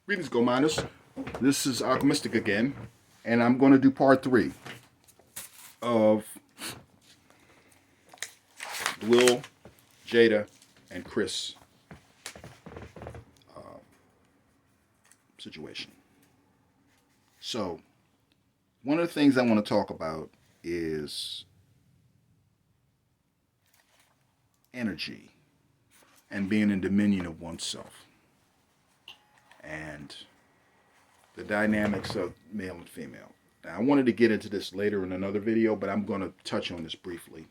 Greetings, Go Miners. This is Alchemistic again, and I'm going to do part 3 of Will, Jada, and Chris situation. So, one of the things I want to talk about is energy and being in dominion of oneself and the dynamics of male and female. Now, I wanted to get into this later in another video, but I'm going to touch on this briefly.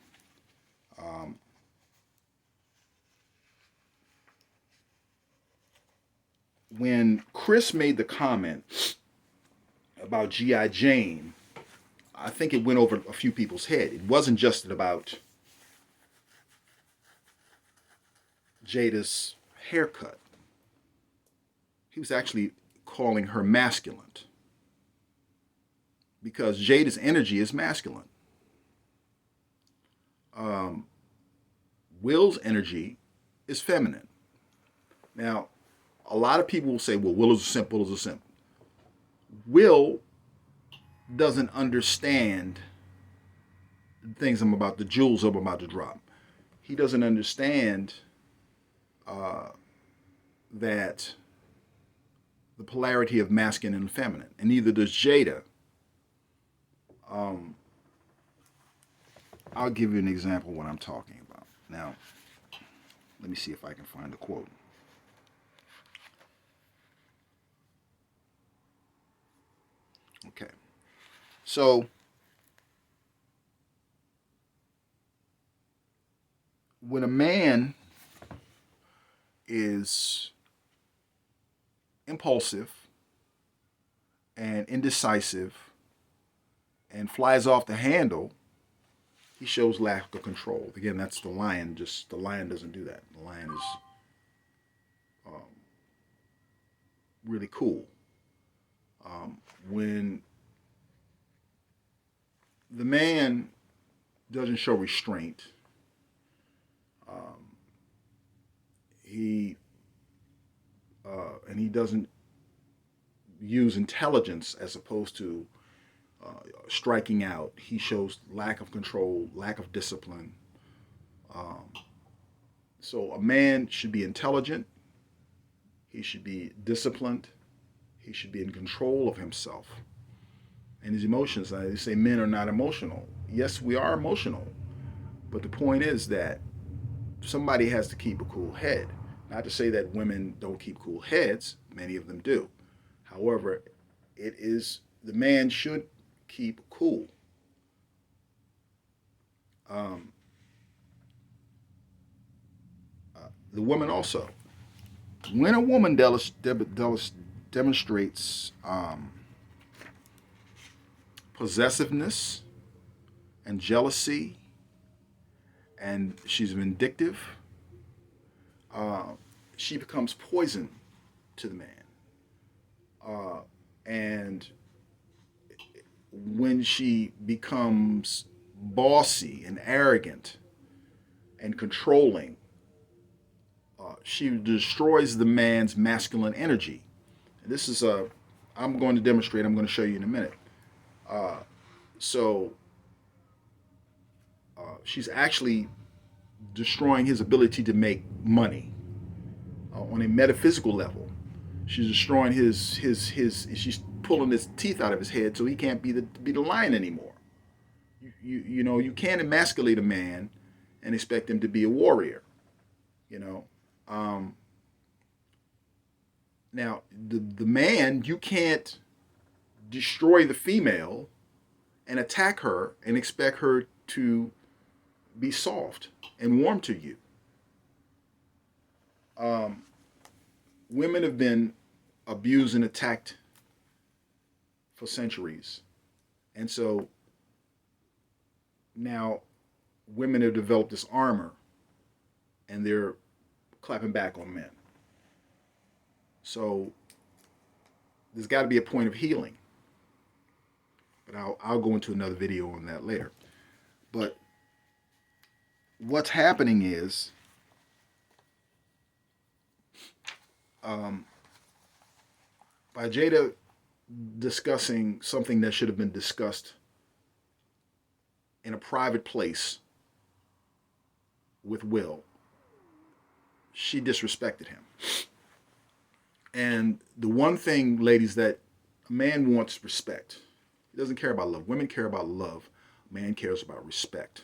When Chris made the comment about G.I. Jane, I think it went over a few people's head. It wasn't just about Jada's haircut. He was actually calling her masculine because Jada's energy is masculine. Will's energy is feminine. Now, a lot of people will say, well, Will is a simp, Will is a simp. Will doesn't understand the things the jewels I'm about to drop. He doesn't understand that the polarity of masculine and feminine, and neither does Jada. I'll give you an example of what I'm talking about. Now, let me see if I can find the quote. Okay. So, when a man is impulsive and indecisive and flies off the handle, he shows lack of control. Again, that's the lion. Just the lion doesn't do that. The lion is really cool. When the man doesn't show restraint, he doesn't use intelligence as opposed to striking out. He shows lack of control, lack of discipline. So a man should be intelligent. He should be disciplined. He should be in control of himself and his emotions. They say men are not emotional. Yes, we are emotional. But the point is that somebody has to keep a cool head. Not to say that women don't keep cool heads. Many of them do. However, the man should keep cool. The woman also. When a woman demonstrates possessiveness and jealousy, and she's vindictive, she becomes poison to the man. And when she becomes bossy and arrogant and controlling, she destroys the man's masculine energy. This is I'm going to demonstrate. I'm going to show you in a minute. So she's actually destroying his ability to make money on a metaphysical level. She's destroying his. She's pulling his teeth out of his head so he can't be the lion anymore. You know, you can't emasculate a man and expect him to be a warrior. You know. Now the man, you can't destroy the female and attack her and expect her to be soft and warm to you. Women have been abused and attacked for centuries. And so now women have developed this armor and they're clapping back on men. So there's got to be a point of healing. But I'll go into another video on that later. But what's happening is by Jada discussing something that should have been discussed in a private place with Will, she disrespected him. And the one thing, ladies, that a man wants respect. He doesn't care about love. Women care about love. A man cares about respect.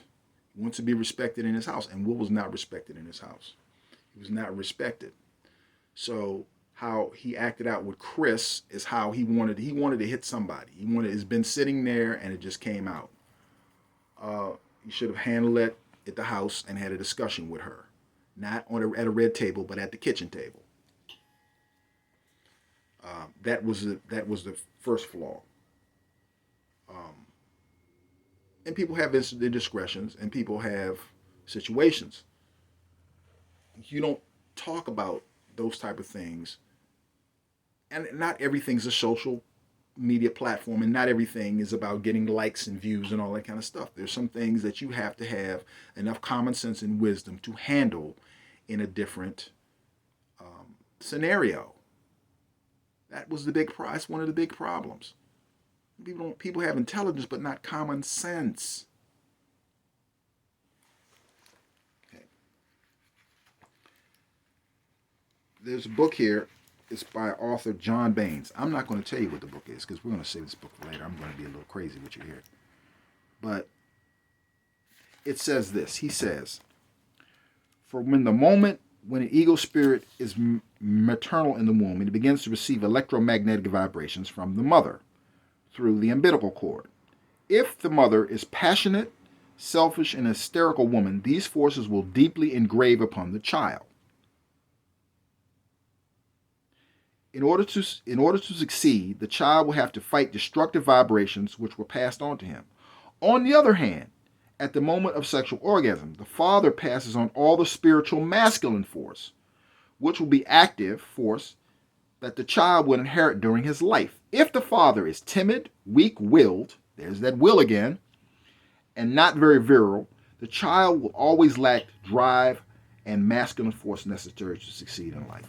He wants to be respected in his house, and Will was not respected in his house. He was not respected. So how he acted out with Chris is how he wanted to hit somebody. It's been sitting there and it just came out. He should have handled it at the house and had a discussion with her. Not at a red table, but at the kitchen table. That was the first flaw. And people have their discretions, and people have situations. You don't talk about those type of things, and not everything's a social media platform, and not everything is about getting likes and views and all that kind of stuff. There's some things that you have to have enough common sense and wisdom to handle in a different scenario. That was the big prize, one of the big problems. People have intelligence but not common sense. Okay. There's a book here. It's by author John Baines. I'm not going to tell you what the book is because we're going to save this book for later. I'm going to be a little crazy with you here. But it says this. He says, for when an ego spirit is maternal in the womb, it begins to receive electromagnetic vibrations from the mother through the umbilical cord. If the mother is passionate, selfish, and hysterical woman, these forces will deeply engrave upon the child. In order to succeed, the child will have to fight destructive vibrations which were passed on to him. On the other hand, at the moment of sexual orgasm, the father passes on all the spiritual masculine force, which will be active force that the child will inherit during his life. If the father is timid, weak-willed, there's that will again, and not very virile, the child will always lack drive and masculine force necessary to succeed in life.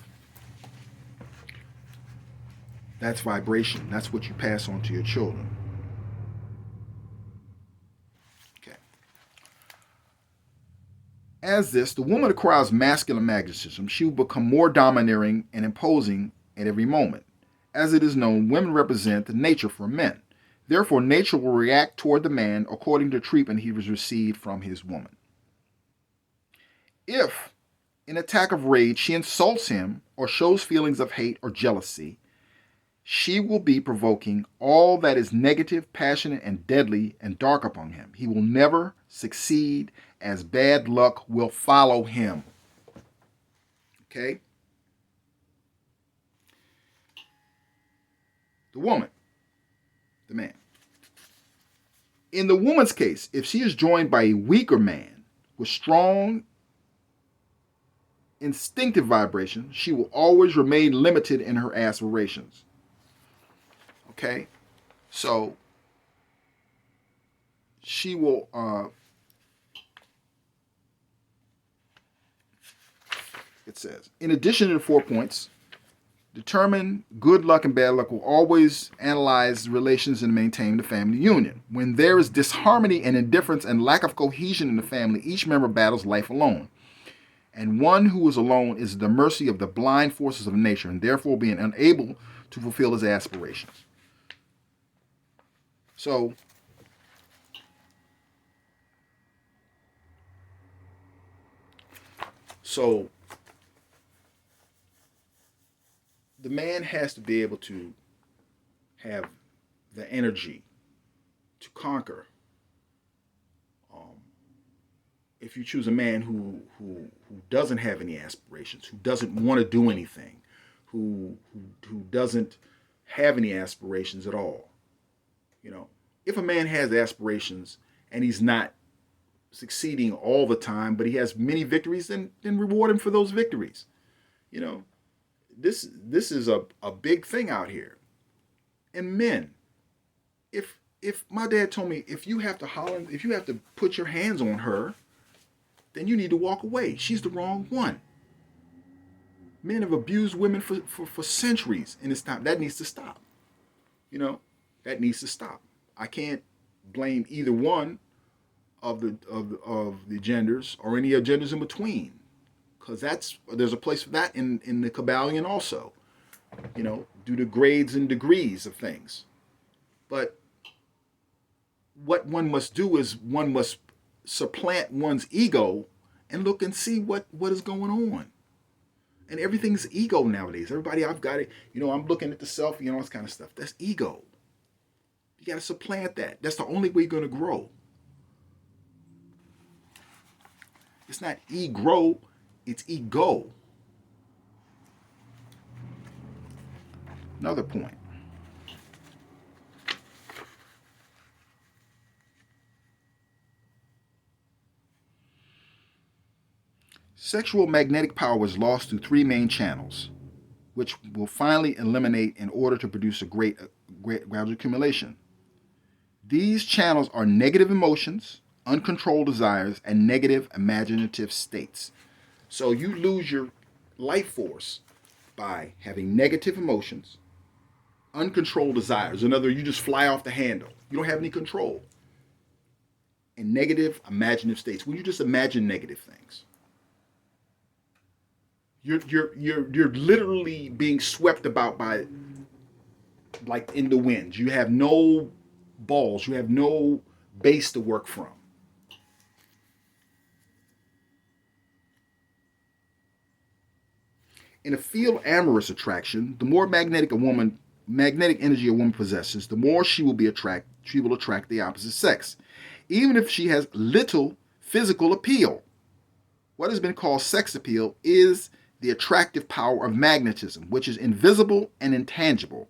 That's vibration. That's what you pass on to your children. Okay. As the woman acquires masculine magnetism, she will become more domineering and imposing at every moment. As it is known, women represent the nature for men. Therefore, nature will react toward the man according to treatment he has received from his woman. If, in an attack of rage, she insults him or shows feelings of hate or jealousy, she will be provoking all that is negative, passionate, and deadly and dark upon him. He will never succeed, as bad luck will follow him. Okay? The woman, the man. In the woman's case, if she is joined by a weaker man with strong instinctive vibration, she will always remain limited in her aspirations. Okay? So, she will, it says, in addition to the 4 points, determine good luck and bad luck will always analyze relations and maintain the family union. When there is disharmony and indifference and lack of cohesion in the family, each member battles life alone. And one who is alone is at the mercy of the blind forces of nature and therefore being unable to fulfill his aspirations. So, the man has to be able to have the energy to conquer. If you choose a man who doesn't have any aspirations, who doesn't want to do anything, who doesn't have any aspirations at all, if a man has aspirations and he's not succeeding all the time, but he has many victories, then reward him for those victories. This is a big thing out here. And men, if my dad told me, if you have to put your hands on her, then you need to walk away. She's the wrong one. Men have abused women for centuries in this time. That needs to stop. You know, that needs to stop. I can't blame either one of the genders or any of genders in between, because there's a place for that in the Kabbalion also. Due to grades and degrees of things. But what one must do is one must supplant one's ego and look and see what is going on. And everything's ego nowadays. Everybody, I've got it. I'm looking at the self, all this kind of stuff. That's ego. You got to supplant that. That's the only way you're going to grow. It's not grow, it's ego. Another point. Sexual magnetic power is lost through three main channels, which will finally eliminate in order to produce a great gradual accumulation. These channels are negative emotions, uncontrolled desires, and negative imaginative states. So you lose your life force by having negative emotions, uncontrolled desires. In other words, you just fly off the handle. You don't have any control. And negative imaginative states. When you just imagine negative things, you're literally being swept about by, like in the wind. You have no balls. You have no base to work from. In a field of amorous attraction, the more magnetic energy a woman possesses, the more she will attract the opposite sex, even if she has little physical appeal. What has been called sex appeal is the attractive power of magnetism, which is invisible and intangible.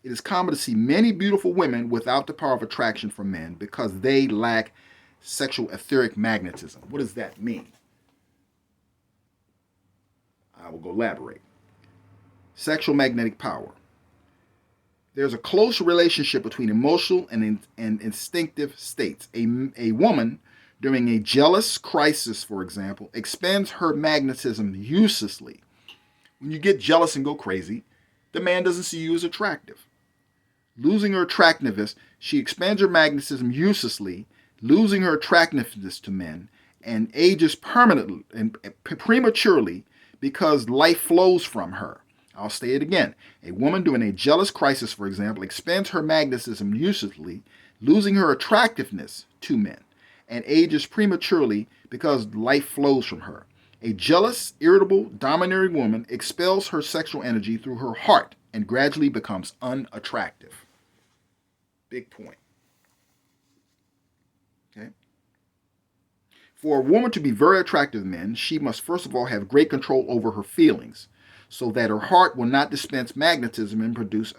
It is common to see many beautiful women without the power of attraction for men because they lack sexual etheric magnetism. What does that mean? I will go elaborate. Sexual magnetic power. There's a close relationship between emotional and instinctive states. A woman, during a jealous crisis, for example, expends her magnetism uselessly. When you get jealous and go crazy, the man doesn't see you as attractive. Losing her attractiveness, she expends her magnetism uselessly, losing her attractiveness to men, and ages permanently and prematurely because life flows from her. I'll say it again. A woman during a jealous crisis, for example, expends her magnetism uselessly, losing her attractiveness to men, and ages prematurely because life flows from her. A jealous, irritable, domineering woman expels her sexual energy through her heart and gradually becomes unattractive. Big point. Okay. For a woman to be very attractive to men, she must first of all have great control over her feelings, so that her heart will not dispense magnetism and produced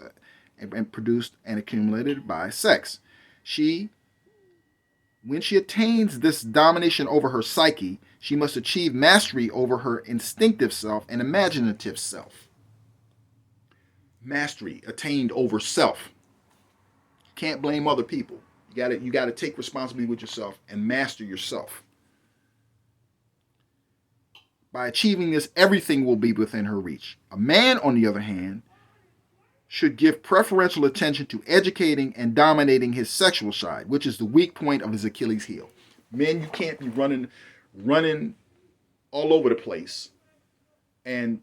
and accumulated by sex. When she attains this domination over her psyche, she must achieve mastery over her instinctive self and imaginative self. Mastery attained over self. You can't blame other people. You got to take responsibility with yourself and master yourself. By achieving this, everything will be within her reach. A man, on the other hand, should give preferential attention to educating and dominating his sexual side, which is the weak point of his Achilles heel. Men, you can't be running all over the place and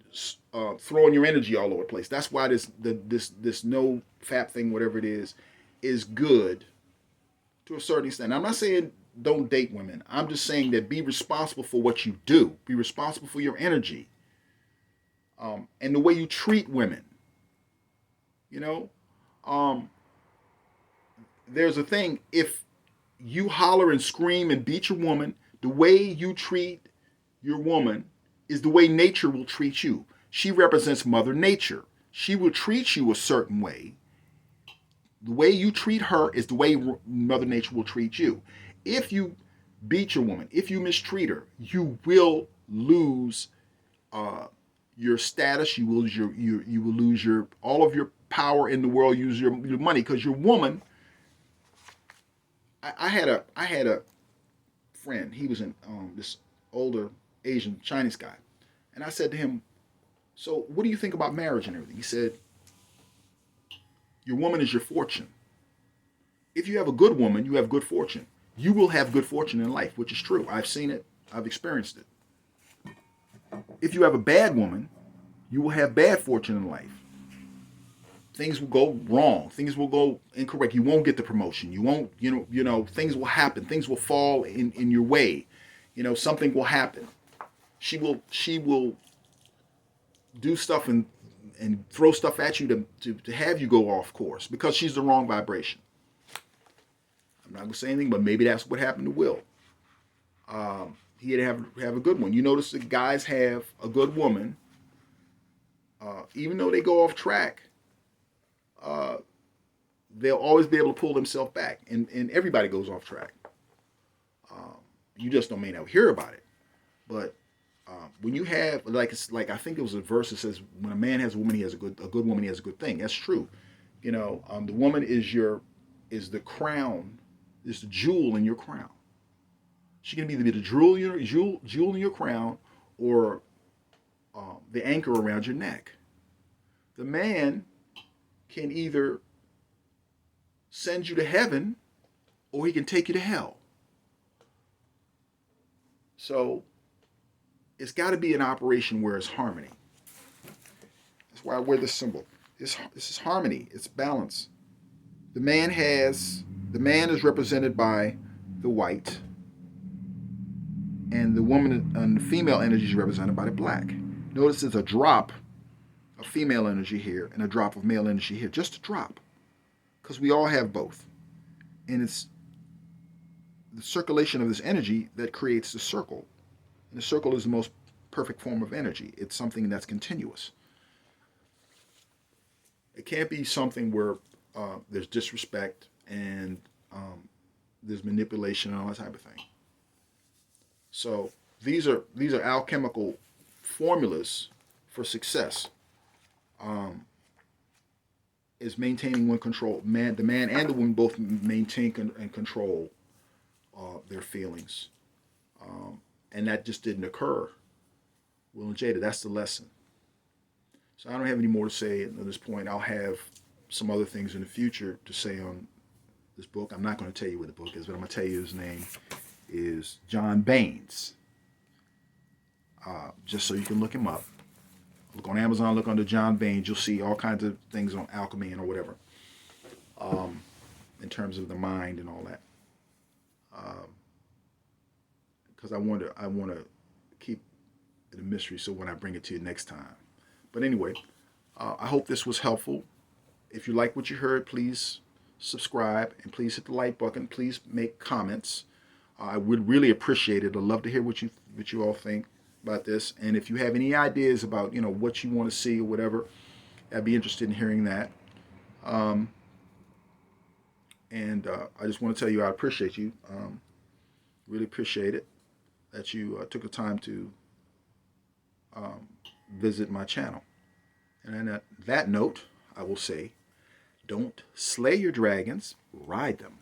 throwing your energy all over the place. That's why this no fap thing, whatever it is good to a certain extent. I'm not saying don't date women. I'm just saying that be responsible for what you do. Be responsible for your energy and the way you treat women. There's a thing. If you holler and scream and beat your woman, the way you treat your woman is the way nature will treat you. She represents Mother Nature. She will treat you a certain way. The way you treat her is the way Mother Nature will treat you. If you beat your woman, if you mistreat her, you will lose your status. You will lose your all of your power in the world. Use your money because your woman. I had a friend. He was this older Asian Chinese guy, and I said to him, So what do you think about marriage and everything? He said, your woman is your fortune. If you have a good woman, you have good fortune. You will have good fortune in life, which is true. I've seen it. I've experienced it. If you have a bad woman, you will have bad fortune in life. Things will go wrong. Things will go incorrect. You won't get the promotion. You won't, things will happen. Things will fall in your way. Something will happen. She will do stuff and throw stuff at you to have you go off course because she's the wrong vibration. I'm not going to say anything, but maybe that's what happened to Will. He had to have a good one. You notice the guys have a good woman, even though they go off track, they'll always be able to pull themselves back. And everybody goes off track. You just may not hear about it. But when you have, like I think it was a verse that says, when a man has a woman, he has a good woman, he has a good thing. That's true. The woman is the crown, is the jewel in your crown. She can either be the jewel in your crown or the anchor around your neck. The man can either send you to heaven or he can take you to hell. So it's got to be an operation where it's harmony. That's why I wear this symbol. This is harmony. It's balance. The man is represented by the white, and the woman and the female energy is represented by the black. Notice there's a drop of female energy here and a drop of male energy here. Just a drop. Because we all have both. And it's the circulation of this energy that creates the circle. And the circle is the most perfect form of energy. It's something that's continuous. It can't be something where there's disrespect and there's manipulation and all that type of thing. So these are alchemical formulas for success. Is maintaining one control. The man and the woman both maintain and control their feelings, and that just didn't occur. Will and Jada, that's the lesson. So I don't have any more to say at this point. I'll have some other things in the future to say on this book. I'm not going to tell you what the book is, but I'm going to tell you his name is John Baines. Just so you can look him up. Look on Amazon, look under John Baines. You'll see all kinds of things on alchemy and or whatever, in terms of the mind and all that. Because I want to keep it a mystery, so when I bring it to you next time. But anyway, I hope this was helpful. If you like what you heard, please subscribe and please hit the like button. Please make comments. I would really appreciate it. I'd love to hear what you all think about this. And if you have any ideas about what you want to see or whatever, I'd be interested in hearing that. I just want to tell you I appreciate you. Really appreciate it that you took the time to visit my channel. And on that note, I will say, don't slay your dragons, ride them.